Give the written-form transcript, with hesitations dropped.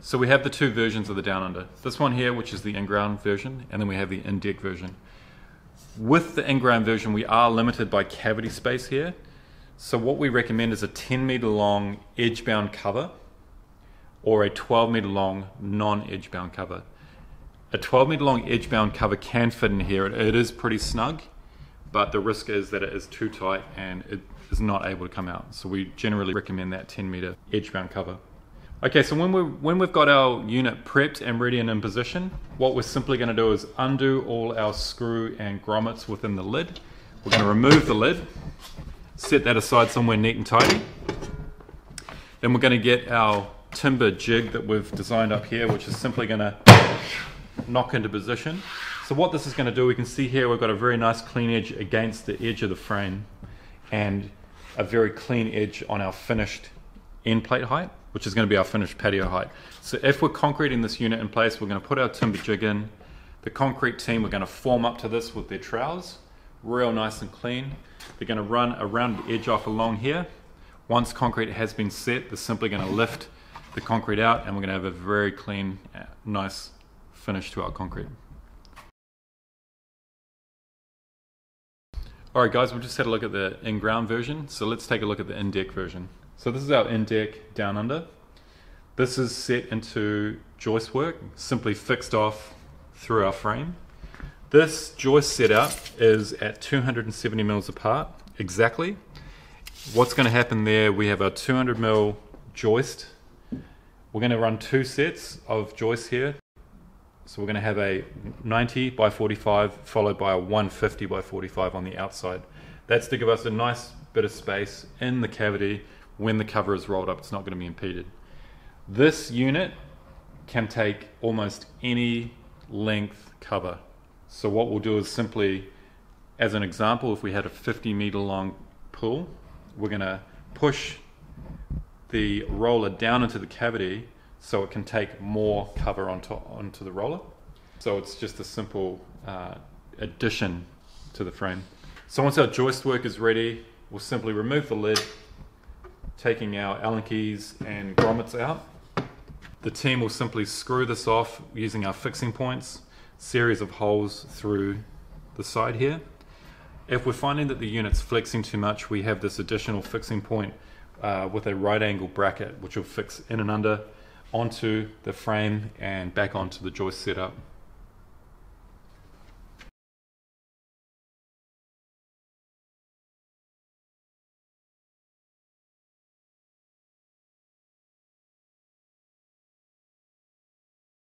So we have the two versions of the Downunder. This one here, which is the in-ground version, and then we have the in-deck version. With the in-ground version, we are limited by cavity space here. So what we recommend is a 10-meter long edge-bound cover or a 12-meter long non-edge-bound cover. A 12-meter long edge-bound cover can fit in here. It is pretty snug, but the risk is that it is too tight and it is not able to come out. So we generally recommend that 10-meter edge-bound cover. Okay, so when we've got our unit prepped and ready and in position, what we're simply going to do is undo all our screw and grommets within the lid. We're going to remove the lid, set that aside somewhere neat and tidy. Then we're going to get our timber jig that we've designed up here, which is simply going to knock into position. So what this is going to do, we can see here we've got a very nice clean edge against the edge of the frame and a very clean edge on our finished end plate height, which is going to be our finished patio height. So if we're concreting this unit in place, we're going to put our timber jig in. The concrete team are going to form up to this with their trowels, real nice and clean. They're going to run a rounded edge off along here. Once concrete has been set, they're simply going to lift the concrete out and we're going to have a very clean, nice finish to our concrete. Alright guys, we just had a look at the in-ground version, so let's take a look at the in-deck version. So this is our in-deck Downunder. This is set into joist work, simply fixed off through our frame. This joist setup is at 270 mils apart, exactly. What's going to happen there, we have our 200 mil joist. We're going to run two sets of joists here. So we're going to have a 90 by 45 followed by a 150 by 45 on the outside. That's to give us a nice bit of space in the cavity. When the cover is rolled up, it's not going to be impeded. This unit can take almost any length cover. So what we'll do is simply, as an example, if we had a 50-meter long pool, we're going to push the roller down into the cavity so it can take more cover onto the roller. So it's just a simple addition to the frame. So once our joist work is ready, we'll simply remove the lid, taking our Allen keys and grommets out. The team will simply screw this off using our fixing points, series of holes through the side here. If we're finding that the unit's flexing too much, we have this additional fixing point with a right angle bracket which will fix in and under onto the frame and back onto the joist setup.